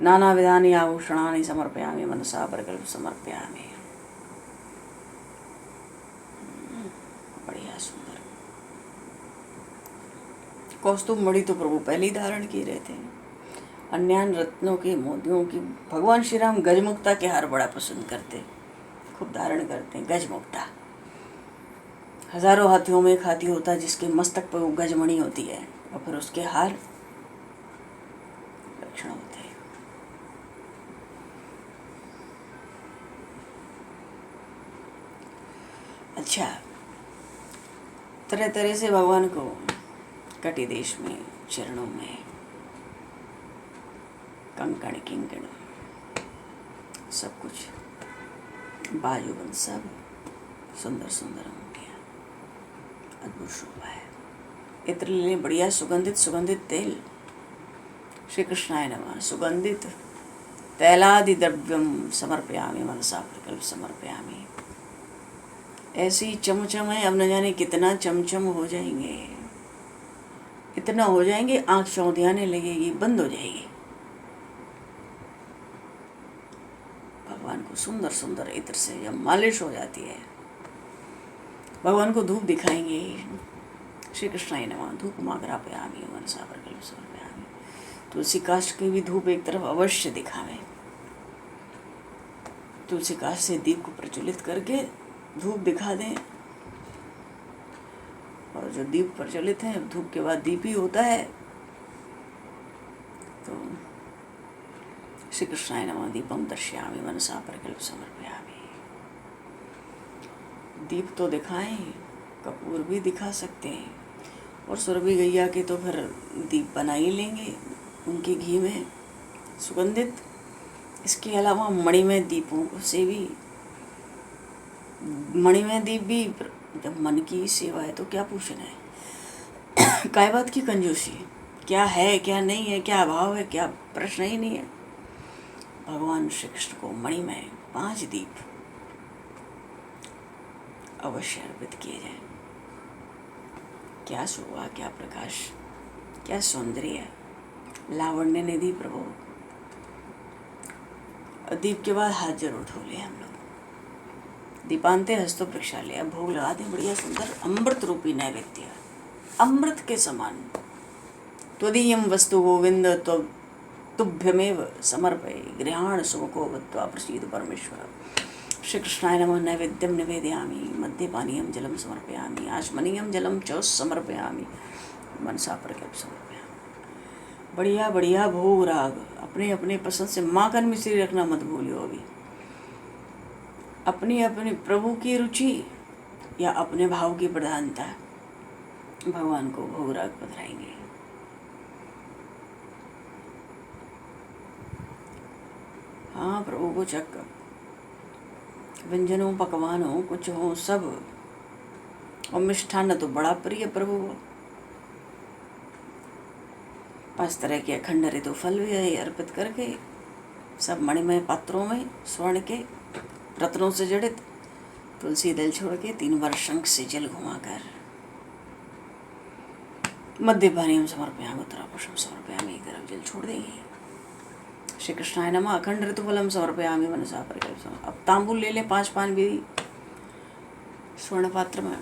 नाना विधानि आभूषणानि समर्पयामि मनसा वर्गल समर्पयामि। बढ़िया सुंदर कौस्तुभ मणि तो प्रभु पहले ही धारण किए रहे थे। अन्यान रत्नों के मोतियों की भगवान श्री राम गजमुक्ता के हार बड़ा पसंद करते, खूब धारण करते हैं। गजमुक्ता हजारों हाथियों में एक हाथी होता है जिसके मस्तक पर वो गजमणि होती है और फिर उसके हार लक्षण होते हैं। अच्छा, तरह तरह से भगवान को कटी देश में, चरणों में कंकण किंकण सब कुछ, बाजूबंद सब सुंदर सुंदर अंगूठियाँ, अद्भुत शोभा है। इत्र ले बढ़िया सुगंधित सुगंधित तेल, श्री कृष्णाय नमः सुगंधित तैलादि द्रव्यम समर्पयामि मनसा प्रकल्प समर्पयामि। ऐसी चमचम है, अब न जाने कितना चमचम हो जाएंगे, इतना हो जाएंगे आँख चौंधियाने लगेगी, बंद हो जाएगी। भगवान को सुंदर सुंदर इत्र से जब मालिश हो जाती है, भगवान को धूप दिखाएंगे, श्री कृष्णाय नमः धूप माग्रापयामि मनसा प्रकल्प समर्पयामि। तुलसी काष्ठ की भी धूप एक तरफ अवश्य दिखावें। तुलसी काष्ठ से दीप को प्रज्वलित करके धूप दिखा दें, और जो दीप प्रज्वलित है धूप के बाद दीप ही होता है, तो श्री कृष्णाय नमः दीपम दर्शयामि मनसा प्रकल्प समर्पयामि। दीप तो दिखाएं, कपूर भी दिखा सकते हैं, और सुरभि गैया के तो फिर दीप बना ही लेंगे उनके घी में सुगंधित। इसके अलावा मणिमय दीपों से भी, मणिमय दीप भी, जब मन की सेवा है तो क्या पूछना है। काय बात की कंजूसी, क्या है क्या नहीं है, क्या अभाव है, क्या प्रश्न ही नहीं है। भगवान श्री कृष्ण को मणिमय 5 दीप अवश्य अर्पित किए जाएं। क्या शोभा, क्या प्रकाश, क्या सौंदर्य, लावण्य निधि प्रभु। दीप के बाद हाथ जरूर धो ले हम लोग। दीपांते हस्तो प्रक्षाल्य, भोग लगा दें बढ़िया सुंदर अमृत रूपी नैवेद्य, अमृत के समान। त्वदीयं वस्तु गोविंद तुभ्यमेव समर्पये गृहाण सुमुखो भूत्वा प्रसीद परमेश्वर। श्री कृष्णाय नमः नैवेद्यं निवेदयामि, मध्ये पानीयं जलं समर्पयामि, आचमनीयं जलं च समर्पयामि, मनसा प्रकल्प समर्पयामि। बढ़िया बढ़िया भोग राग अपने अपने पसंद से। माखन मिश्री रखना मत भूलियो अभी। अपनी अपनी प्रभु की रुचि या अपने भाव की प्रधानता, भगवान को भोग राग पधराएंगे। हाँ, प्रभु को चक व्यंजनों पकवानों कुछ हो सब, और मिष्ठान्न तो बड़ा प्रिय प्रभु को। 5 तरह के अखंड ऋतु फल भी अर्पित करके, सब मणिमय पात्रों में स्वर्ण के रत्नों से जड़ित, तुलसी दल छोड़ के 3 बार शंख से जल घुमाकर, मध्य पानीयम समर्पयामि उत्तरापुष्पम समर्पयामि, एक तरफ जल छोड़ देंगे। श्री कृष्णाय नमः अखंड ऋतुफलम समर्पयामि मनसा प्रकल्प। अब तांबूल ले लें 5 पान भी स्वर्ण पात्र में।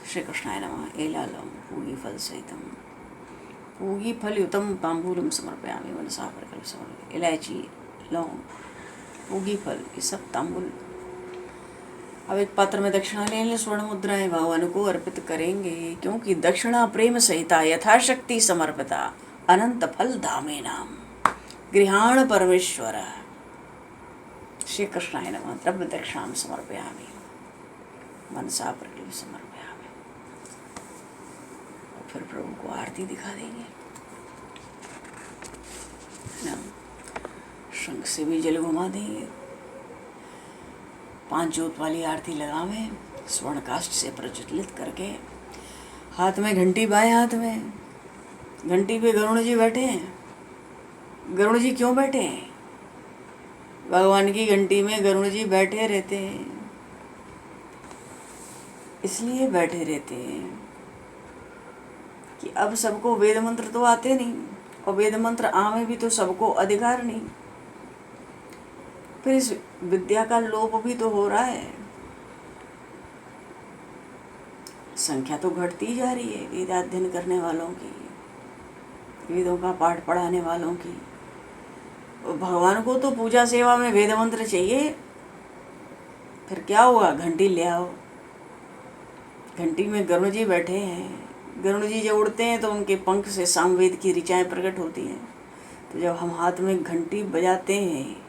श्री कृष्णाय नमः एलालम पूगी फल सहितम, पूगी फल युतम तांबूलम समर्पयामि मनसा प्रकल्प समर्पयामि। इलायची, लौंग, पूगी फल, ये सब तांबूल अब एक पात्र में दक्षिणा ले लें, स्वर्ण मुद्राएं भगवान को अर्पित करेंगे, क्योंकि दक्षिणा प्रेम सहिता यथाशक्ति समर्पिता अनंत फल धामे नाम गृहाण परमेश्वर। श्री कृष्णाय नमः। द्रव्य दक्षिणां समर्पयामि मनसा प्रकल्प समर्पयामि। और फिर प्रभु को आरती दिखा देंगे ना, शंख से भी जल घुमा देंगे, 5 जोत वाली आरती लगावें, स्वर्ण काष्ठ से प्रज्वलित करके, हाथ में घंटी, बाएं हाथ में घंटी पे गरुड़ जी बैठे हैं। गरुड़ जी क्यों बैठे हैं? भगवान की घंटी में गरुड़ जी बैठे रहते हैं, इसलिए बैठे रहते हैं कि अब सबको वेद मंत्र तो आते नहीं, और वेद मंत्र आवे भी तो सबको अधिकार नहीं, फिर इस विद्या का लोप भी तो हो रहा है। संख्या तो घटती जा रही है वेद अध्ययन करने वालों की, वेदों का पाठ पढ़ाने वालों की। भगवान को तो पूजा सेवा में वेद मंत्र चाहिए, फिर क्या हुआ? घंटी ले आओ, घंटी में गरुड़ जी बैठे हैं। गरुड़ जी जब उड़ते हैं तो उनके पंख से सामवेद की ऋचाएं प्रकट होती हैं। तो जब हम हाथ में घंटी बजाते हैं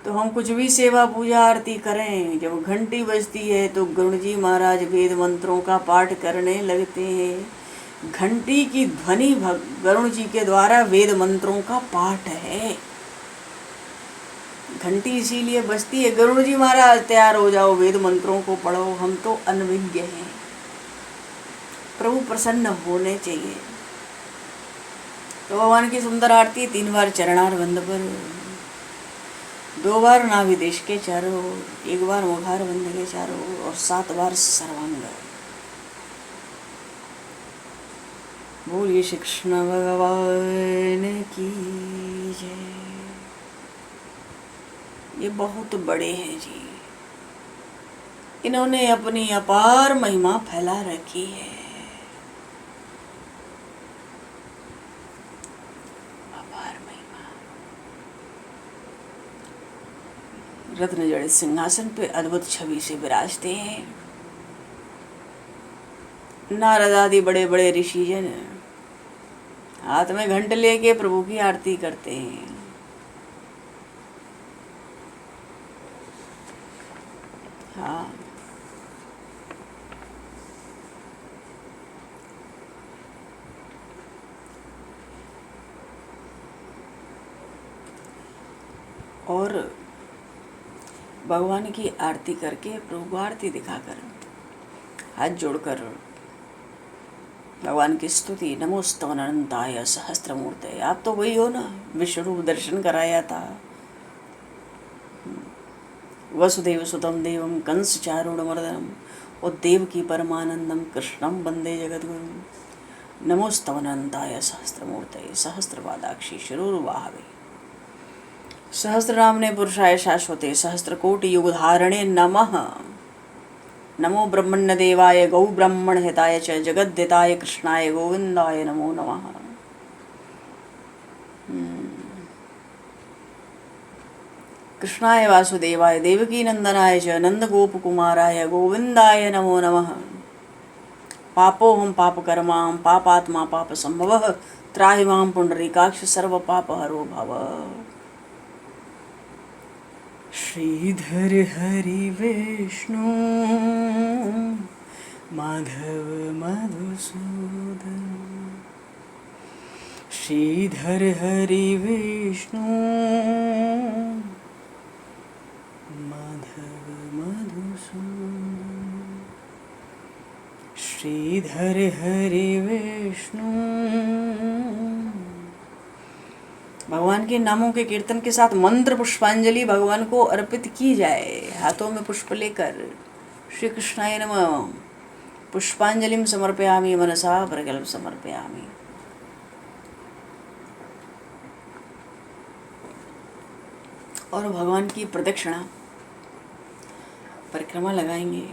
तो हम कुछ भी सेवा पूजा आरती करें, जब घंटी बजती है तो गरुड़ जी महाराज वेद मंत्रों का पाठ करने लगते हैं। घंटी की ध्वनि गरुड़ जी के द्वारा वेद मंत्रों का पाठ है। घंटी इसीलिए बजती है, गरुड़ जी महाराज तैयार हो जाओ, वेद मंत्रों को पढ़ो, हम तो अनभिज्ञ हैं। प्रभु प्रसन्न होने चाहिए। तो भगवान की सुंदर आरती 3 बार चरणार बंद पर, 2 बार नाभि देश के चारों ओर, 1 बार मुखार बंद के चारों ओर, और 7 बार सर्वांग। बोलिए श्री कृष्ण भगवान की जय। ये बहुत बड़े हैं जी, इन्होंने अपनी अपार महिमा फैला रखी है। अपार महिमा। रत्न जड़ित सिंहासन पे अद्भुत छवि से विराजते हैं। नारद आदि बड़े बड़े ऋषिजन हाथ में घंट लेके प्रभु की आरती करते हैं। हाँ, और भगवान की आरती करके, प्रभु को आरती दिखाकर, हाथ जोड़कर भगवान की स्तुति, नमोस्तवन अनंताय सहस्त्रमूर्तये। आप तो वही हो ना, विश्वरूप दर्शन कराया था। वसुदेव सुतम देवम कंस चारूढ़मर्दनम और देवकी परमानंदम कृष्णम वंदे जगद्गुरुम। नमोस्तवन अनंताय सहस्त्रमूर्तये सहस्त्रपादाक्षी शिरोर्वाहवे। सहस्रनामने पुरुषाय शाश्वते सहस्त्रकोटि युगधारणे नमः। नमो ब्रह्मण्य देवाय गौ ब्राह्मण हिताय च जगद्धिताय कृष्णाय गोविंदाय नमो नमः। कृष्णाय वासुदेवाय देवकी नंदनाय च नंदगोप कुमाराय गोविंदाय नमो नमः। पापोहम पापकर्मां पापात्मा पाप संभवः त्राहि मां पुंडरीकाक्ष सर्व पाप हरो भव। श्रीधर हरि विष्णु माधव मधुसूदन। श्रीधर हरि विष्णु माधव मधुसूदन। श्रीधर हरि विष्णु। भगवान के नामों के कीर्तन के साथ मंत्र पुष्पांजलि भगवान को अर्पित की जाए। हाथों में पुष्प लेकर श्री कृष्णाय नमः पुष्पांजलिम समर्पयामि मनसा प्रकल्प समर्पयामि। और भगवान की प्रदक्षिणा परिक्रमा लगाएंगे।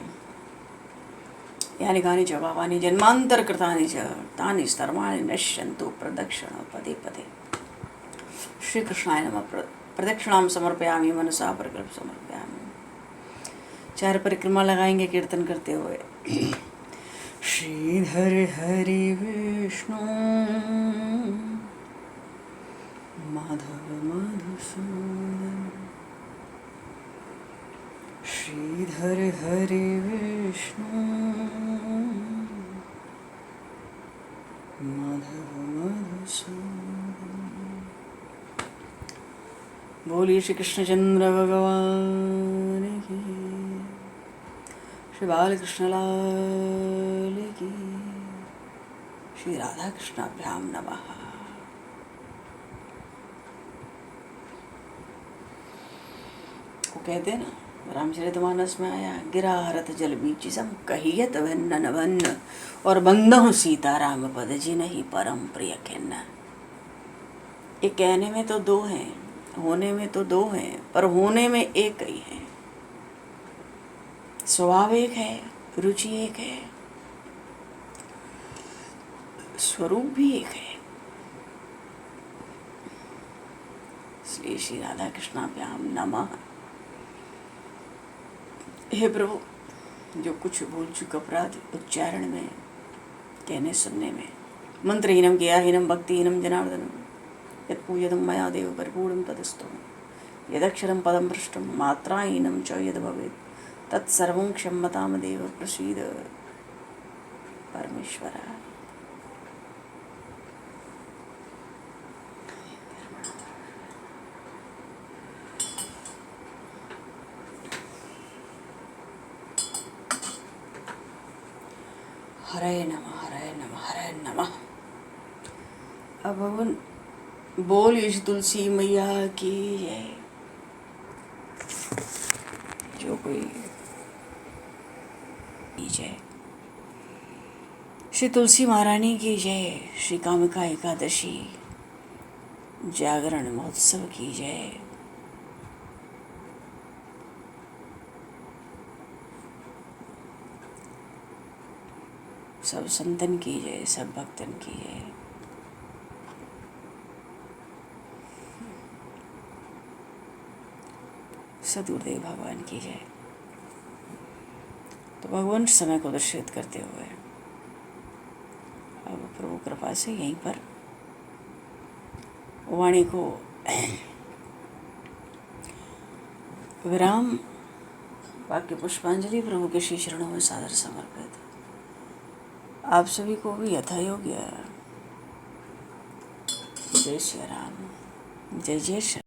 यानी गानी च पापानि जन्मांतर कृतानि च तानि सर्वाणि नश्यन्तु प्रदक्षिण पदे पदे। श्री कृष्णाय नमः प्रदक्षिणां समर्पयामि मनसा प्रकल्प समर्पयामि। 4 परिक्रमा लगाएंगे कीर्तन करते हुए। श्रीधर हरि विष्णु माधव मधुसूदन, श्रीधर हरि विष्णु माधव मधुसूदन। बोलिए श्री कृष्णचंद्र भगवान की, श्री बालकृष्ण लाल की, श्री राधा कृष्णाभ्याम नमः। वो कहते हैं ना, रामचरितमानस में आया, गिरा हरत जल बीच सम कहियत भिन्न भन्न, और बंदहु सीताराम पद जी नहीं परम प्रिय खिन्न। ये कहने में तो 2 हैं, होने में तो 2 हैं, पर होने में एक ही है। स्वभाव एक है, रुचि एक है, स्वरूप भी एक है। इसलिए श्री राधा कृष्णाभ्याम नमः। हे प्रभु, जो कुछ भूल चूक अपराध उच्चारण में, कहने सुनने में, मंत्रहीनम क्रियाहीनम भक्तिहीनम जनार्दनम यत्पूजतम मया देव परिपूर्णं तदस्तु, यदक्षरं पदं भ्रष्टं मात्राहीनं च यद् भवेत् तत्सर्वं क्षम्यतां देव प्रसीद परमेश्वर। हरे नमः हरे नमः हरे नमः। अब भगवान बोल इस तुलसी मैया की जय। जो कोई जय, श्री तुलसी महारानी की जय, श्री कामिका एकादशी जागरण महोत्सव की जय, सब संतन की जय, सब भक्तन की जय। सदगुरुदेव भगवान की जय। तो भगवान समय को दर्शित करते हुए अब प्रभु कृपा से यहीं पर वाणी को विराम। वाक्य पुष्पांजलि प्रभु के श्री चरणों में सादर समर्पित। आप सभी को भी यथा योग्य जय श्री राम, जय जय श्री